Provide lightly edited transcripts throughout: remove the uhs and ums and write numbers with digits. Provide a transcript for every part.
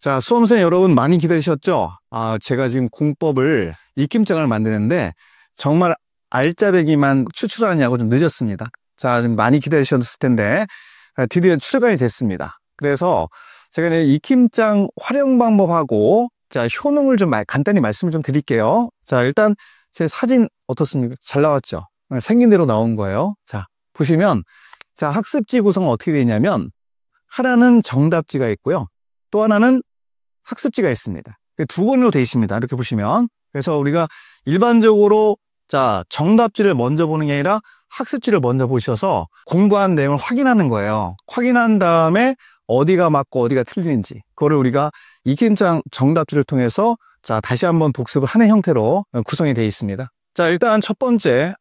자, 수험생 여러분 많이 기다리셨죠? 제가 지금 공법을 익힘장을 만드는데 정말 알짜배기만 추출하느냐고 좀 늦었습니다. 자, 좀 많이 기다리셨을 텐데 드디어 출간이 됐습니다. 그래서 제가 이제 익힘장 활용 방법하고 자, 효능을 좀 간단히 말씀을 좀 드릴게요. 자, 일단 제 사진 어떻습니까? 잘 나왔죠? 생긴 대로 나온 거예요. 자, 보시면 자, 학습지 구성은 어떻게 되냐면 하나는 정답지가 있고요. 또 하나는 학습지가 있습니다. 두 번으로 되어 있습니다. 이렇게 보시면. 그래서 우리가 일반적으로 자, 정답지를 먼저 보는 게 아니라 학습지를 먼저 보셔서 공부한 내용을 확인하는 거예요. 확인한 다음에 어디가 맞고 어디가 틀리는지 그거를 우리가 익힘장 정답지를 통해서 자, 다시 한번 복습을 하는 형태로 구성이 되어 있습니다. 자, 일단 첫 번째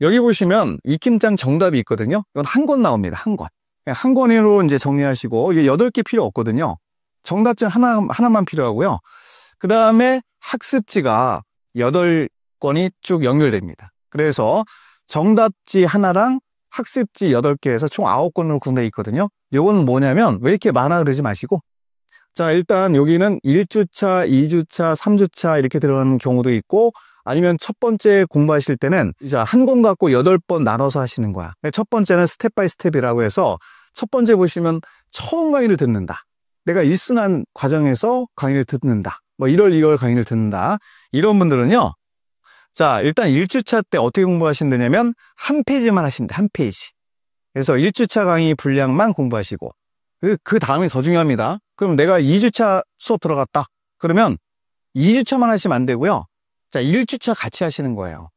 여기 보시면 익힘장 정답이 있거든요. 이건 한 권 나옵니다. 한 권. 한 권으로 이제 정리하시고 이게 8개 필요 없거든요. 정답지 하나만 필요하고요. 그 다음에 학습지가 8권이 쭉 연결됩니다. 그래서 정답지 하나랑 학습지 8개에서 총 9권으로 구성되어 있거든요. 이건 뭐냐면 왜 이렇게 많아 그러지 마시고 자, 일단 여기는 1주차, 2주차, 3주차 이렇게 들어가는 경우도 있고 아니면 첫 번째 공부하실 때는 이제 한 권 갖고 8번 나눠서 하시는 거야. 첫 번째는 스텝 바이 스텝이라고 해서 첫 번째 보시면 처음 강의를 듣는다. 내가 일순환 과정에서 강의를 듣는다. 뭐 1월, 2월 강의를 듣는다. 이런 분들은요. 자, 일단 1주차 때 어떻게 공부하신다냐면 한 페이지만 하시면 돼. 한 페이지. 그래서 1주차 강의 분량만 공부하시고 그 다음이 더 중요합니다. 그럼 내가 2주차 수업 들어갔다. 그러면 2주차만 하시면 안 되고요. 자, 1주차 같이 하시는 거예요.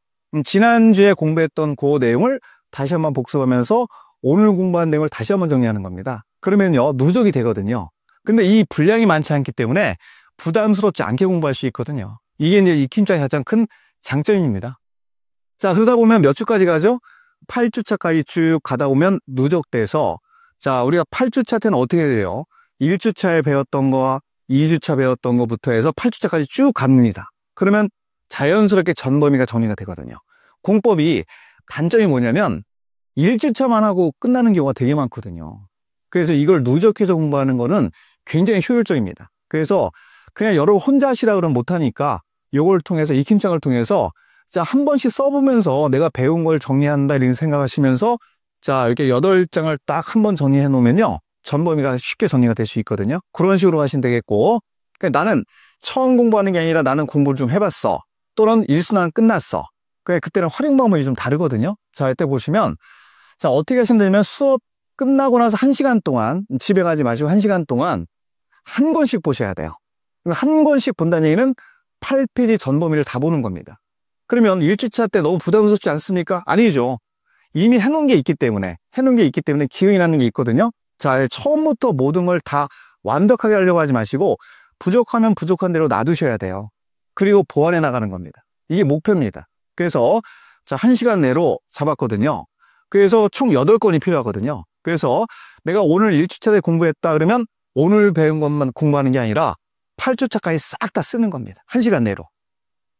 지난주에 공부했던 그 내용을 다시 한번 복습하면서 오늘 공부한 내용을 다시 한번 정리하는 겁니다. 그러면요, 누적이 되거든요. 근데 이 분량이 많지 않기 때문에 부담스럽지 않게 공부할 수 있거든요. 이게 이제 익힘장의 가장 큰 장점입니다. 자, 그러다 보면 몇 주까지 가죠? 8주차까지 쭉 가다 보면 누적돼서 자, 우리가 8주차 때는 어떻게 돼요? 1주차에 배웠던 거와 2주차 배웠던 거부터 해서 8주차까지 쭉 갑니다. 그러면 자연스럽게 전 범위가 정리가 되거든요. 공법이 단점이 뭐냐면 1주차만 하고 끝나는 경우가 되게 많거든요. 그래서 이걸 누적해서 공부하는 거는 굉장히 효율적입니다. 그래서 그냥 여러분 혼자 하시라 그러면 못하니까 이걸 통해서 익힘장을 통해서 자, 한 번씩 써보면서 내가 배운 걸 정리한다 이렇게 생각하시면서 자, 이렇게 8장을 딱 한 번 정리해 놓으면요. 전 범위가 쉽게 정리가 될 수 있거든요. 그런 식으로 하시면 되겠고 그러니까 나는 처음 공부하는 게 아니라 나는 공부를 좀 해봤어. 또는 일순환 끝났어. 그때는 활용 방법이 좀 다르거든요. 자, 이때 보시면 자, 어떻게 하시면 되냐면 수업 끝나고 나서 1시간 동안 집에 가지 마시고 1시간 동안 한 권씩 보셔야 돼요. 한 권씩 본다는 얘기는 8페이지 전 범위를 다 보는 겁니다. 그러면 1주차 때 너무 부담스럽지 않습니까? 아니죠. 이미 해놓은 게 있기 때문에 기억이 나는 게 있거든요. 자, 처음부터 모든 걸 다 완벽하게 하려고 하지 마시고 부족하면 부족한 대로 놔두셔야 돼요. 그리고 보완해 나가는 겁니다. 이게 목표입니다. 그래서 자, 1시간 내로 잡았거든요. 그래서 총 8권이 필요하거든요. 그래서 내가 오늘 1주차 때 공부했다 그러면 오늘 배운 것만 공부하는 게 아니라 8주차까지 싹 다 쓰는 겁니다. 1시간 내로.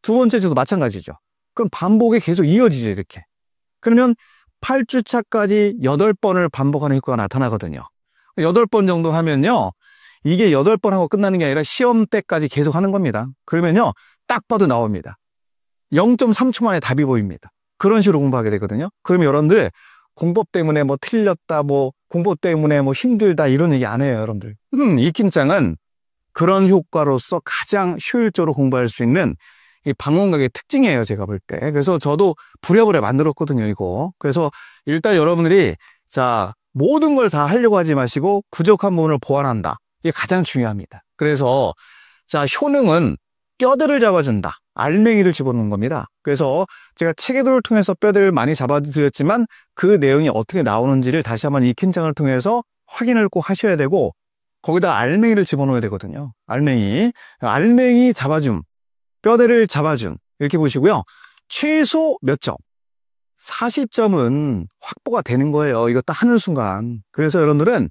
두 번째 주도 마찬가지죠. 그럼 반복이 계속 이어지죠, 이렇게. 그러면 8주차까지 8번을 반복하는 효과가 나타나거든요. 8번 정도 하면요. 이게 8번 하고 끝나는 게 아니라 시험 때까지 계속 하는 겁니다. 그러면요. 딱 봐도 나옵니다. 0.3초 만에 답이 보입니다. 그런 식으로 공부하게 되거든요. 그러면 여러분들 공법 때문에 뭐 틀렸다, 뭐 공법 때문에 뭐 힘들다 이런 얘기 안 해요, 여러분들. 익힘장은 그런 효과로서 가장 효율적으로 공부할 수 있는 이 방언각의 특징이에요, 제가 볼 때. 그래서 저도 부랴부랴 만들었거든요, 이거. 그래서 일단 여러분들이 자, 모든 걸 다 하려고 하지 마시고 부족한 부분을 보완한다. 이게 가장 중요합니다. 그래서 자, 효능은 뼈대를 잡아준다. 알맹이를 집어넣는 겁니다. 그래서 제가 체계도를 통해서 뼈대를 많이 잡아드렸지만 그 내용이 어떻게 나오는지를 다시 한번 익힘장을 통해서 확인을 꼭 하셔야 되고 거기다 알맹이를 집어넣어야 되거든요. 알맹이 잡아줌, 뼈대를 잡아준 이렇게 보시고요. 최소 몇 점? 40점은 확보가 되는 거예요. 이거 딱 하는 순간. 그래서 여러분들은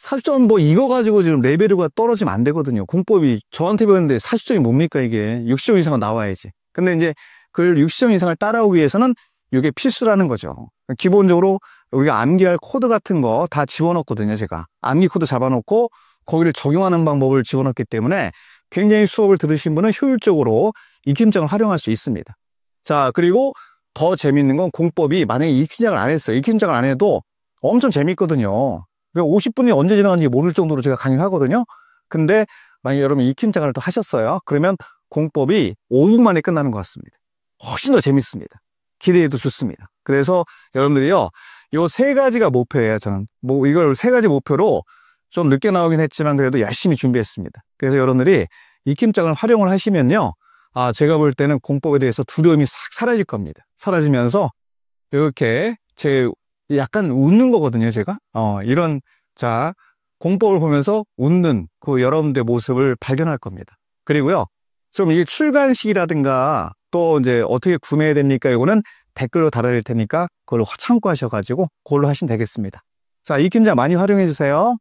40점 뭐 이거 가지고 지금 레벨이 떨어지면 안 되거든요. 공법이 저한테 배웠는데 40점이 뭡니까 이게. 60점 이상은 나와야지. 근데 이제 그 60점 이상을 따라오기 위해서는 이게 필수라는 거죠. 기본적으로 우리가 암기할 코드 같은 거 다 집어넣거든요, 제가. 암기 코드 잡아놓고 거기를 적용하는 방법을 집어넣기 때문에 굉장히 수업을 들으신 분은 효율적으로 익힘장을 활용할 수 있습니다. 자, 그리고 더 재밌는 건 공법이 만약에 익힘장을 안 했어요. 익힘장을 안 해도 엄청 재밌거든요. 50분이 언제 지나간지 모를 정도로 제가 강의를 하거든요. 근데 만약에 여러분 익힘장을 또 하셨어요. 그러면 공법이 5분 만에 끝나는 것 같습니다. 훨씬 더 재밌습니다. 기대해도 좋습니다. 그래서 여러분들이요, 요 세 가지가 목표예요. 저는 뭐 이걸 세 가지 목표로 좀 늦게 나오긴 했지만 그래도 열심히 준비했습니다. 그래서 여러분들이 익힘장을 활용을 하시면요, 제가 볼 때는 공법에 대해서 두려움이 싹 사라질 겁니다. 사라지면서 이렇게 제 약간 웃는 거거든요, 제가. 자, 공법을 보면서 웃는 그 여러분들의 모습을 발견할 겁니다. 그리고요, 좀 이게 출간식이라든가 또 이제 어떻게 구매해야 됩니까? 이거는 댓글로 달아드릴 테니까 그걸 참고하셔가지고 그걸로 하시면 되겠습니다. 자, 익힘장 많이 활용해 주세요.